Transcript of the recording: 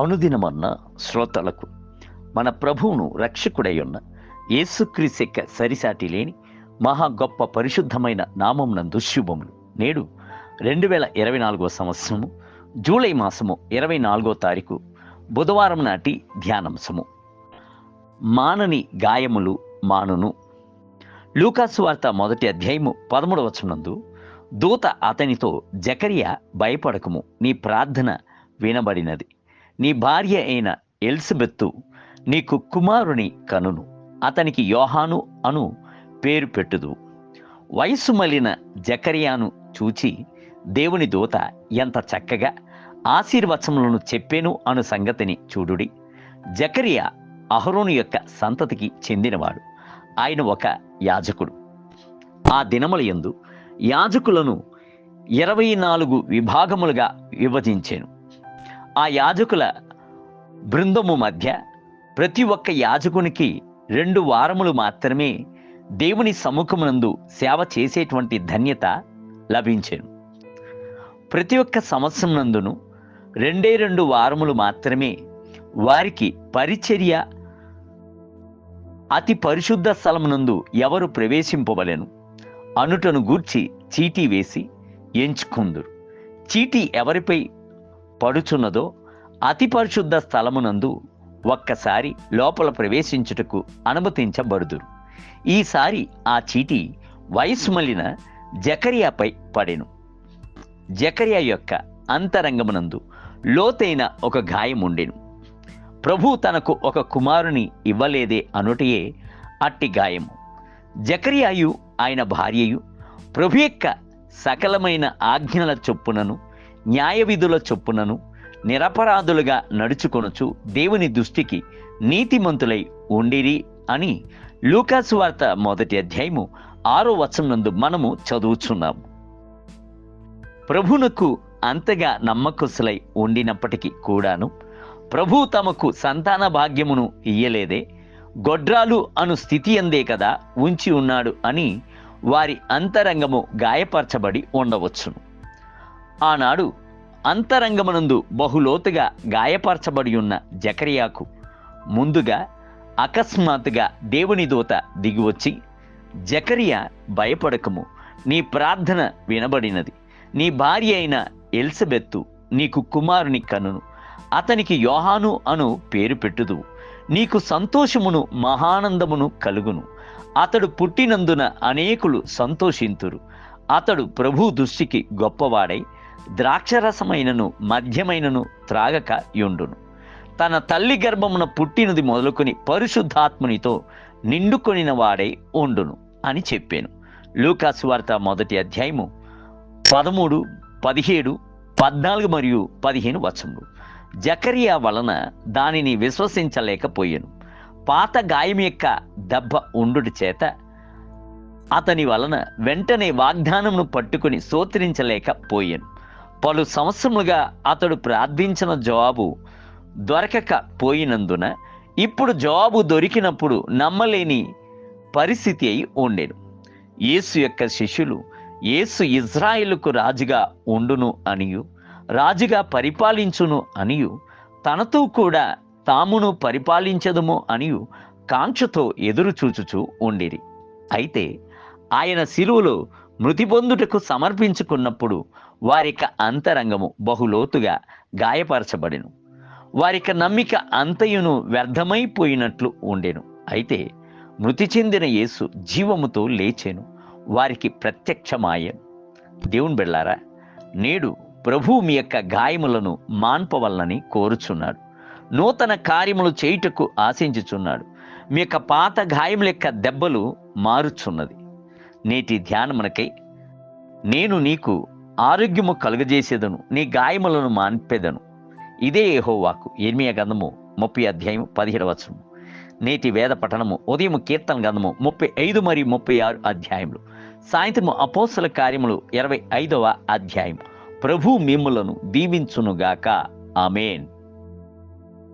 అనుదినమన్న శ్రోతలకు మన ప్రభువును రక్షకుడై ఉన్న యేసుక్రీస్తు సరిసాటి లేని మహా గొప్ప పరిశుద్ధమైన నామమునందు శుభములు. నేడు 2024 సంవత్సరము జూలై మాసము 24 తారీఖు బుధవారం నాటి ధ్యానాంశము. మానని గాయములు మానును. లూకాసు వార్త 1వ అధ్యాయము 13వ వచనమందు దూత అతనితో, జకరియా భయపడకము, నీ ప్రార్థన వినబడినది, నీ భార్య అయిన ఎలిజబెత్తు నీకు కుమారుని కనును, అతనికి యోహాను అను పేరు పెట్టుదువు. వయసు మళ్ళిన జకరియాను చూచి దేవుని దూత ఎంత చక్కగా ఆశీర్వచనములను చెప్పేను అను సంగతిని చూడుడి. జకరియా అహరోను యొక్క సంతతికి చెందినవాడు. ఆయన ఒక యాజకుడు. ఆ దినముల యందు యాజకులను 24 విభాగములుగా విభజించెను. ఆ యాజకుల బృందము మధ్య ప్రతి ఒక్క యాజకునికి 2 వారములు మాత్రమే దేవుని సముఖమునందు సేవ చేసేటువంటి ధన్యత లభించెను. ప్రతి ఒక్క సంవత్సరం నందును 2 వారములు మాత్రమే వారికి పరిచర్య అతి పరిశుద్ధ స్థలమునందు ఎవరు ప్రవేశింపవలెను అనుటను గూర్చి చీటీ వేసి ఎంచుకుందురు. చీటీ ఎవరిపై పడుచున్నదో అతి పరిశుద్ధ స్థలమునందు ఒక్కసారి లోపల ప్రవేశించుటకు అనుమతించబడుదురు. ఈసారి ఆ చీటీ వయసు మళ్ళిన జకరియాపై పడెను. జకరియా యొక్క అంతరంగమునందు లోతైన ఒక గాయం ఉండెను. ప్రభు తనకు ఒక కుమారుని ఇవ్వలేదే అనుటయే అట్టి గాయము. జకరియాయు ఆయన భార్యయు ప్రభు యొక్క సకలమైన ఆజ్ఞల చొప్పునను న్యాయ విధుల చొప్పునను నిరపరాధులుగా నడుచుకొనుచు దేవుని దృష్టికి నీతిమంతులై ఉండిరి అని లూకాసు వార్త 1వ అధ్యాయము 6వ వచనమందు మనము చదువుచున్నాము. ప్రభువునకు అంతగా నమ్మకస్తులై ఉండినప్పటికీ కూడాను ప్రభు తమకు సంతాన భాగ్యమును ఇయ్యలేదే, గొడ్రాలు అను స్థితి అందే కదా ఉంచి ఉన్నాడు అని వారి అంతరంగము గాయపరచబడి ఉండవచ్చును. ఆనాడు అంతరంగమునందు బహులోతుగా గాయపరచబడి ఉన్న జకరియాకు ముందుగా అకస్మాత్తుగా దేవుని దూత దిగివచ్చి, జకరియా భయపడకము, నీ ప్రార్థన వినబడినది, నీ భార్య అయిన ఎలిజబెత్తు నీకు కుమారుని కనును, అతనికి యోహాను అను పేరు పెట్టుదువు. నీకు సంతోషమును మహానందమును కలుగును, అతడు పుట్టినందున అనేకులు సంతోషింతురు. అతడు ప్రభు దృష్టికి గొప్పవాడై ద్రాక్షరసమైనను మద్యమైనను త్రాగక యుండును. తన తల్లి గర్భమున పుట్టినది మొదలుకొని పరిశుద్ధాత్మునితో నిండుకొనిన వాడై ఉండును అని చెప్పాను. లూకాసు వార్త 1వ అధ్యాయము 13, 17, 14 మరియు 15 వచనములు. జకరియా వలన దానిని విశ్వసించలేకపోయాను. పాత గాయం యొక్క దెబ్బ ఉండుట చేత అతని వలన వెంటనే వాగ్దానమును పట్టుకుని స్తోత్రించలేకపోయాను. పలు సంవత్సరములుగా అతడు ప్రార్థించిన జవాబు దొరకక పోయినందున ఇప్పుడు జవాబు దొరికినప్పుడు నమ్మలేని పరిస్థితి అయి ఉండెను. యేసు యొక్క శిష్యులు యేసు ఇజ్రాయేలుకు రాజుగా ఉండును అనియు రాజుగా పరిపాలించును అనియు తనతో కూడా తామును పరిపాలించదుము అనియు కాంక్షతో ఎదురు చూచుచూ ఉండిరి. అయితే ఆయన శిలువలో మృతి పొందుటకు సమర్పించుకున్నప్పుడు వారిక అంతరంగము బహులోతుగా గాయపరచబడెను. వారిక నమ్మిక అంతయును వ్యర్థమైపోయినట్లు ఉండెను. అయితే మృతి చెందిన యేసు జీవముతో లేచెను, వారికి ప్రత్యక్షమాయెను. దేవుని బిడ్డలారా, నేడు ప్రభువు మీ యొక్క గాయములను మాన్పవలనని కోరుచున్నాడు. నూతన కార్యములు చేయుటకు ఆశించుచున్నాడు. మీ యొక్క పాత గాయముల యొక్క దెబ్బలు మారుచున్నది. నేటి ధ్యానమునకై నేను నీకు ఆరోగ్యము కలుగజేసేదను, నీ గాయములను మాన్పెదను. ఇదే యెహోవాకు. ఇర్మీయా గ్రంథము 30వ అధ్యాయం 17వ వచనం. నేటి వేద పఠనము ఉదయం కీర్తన గ్రంథము 35 మరియు 36 అధ్యాయములు, సాయంత్రము అపోస్తల కార్యములు 25వ అధ్యాయం. ప్రభు మిమ్ములను దీవించునుగాక. ఆమేన్.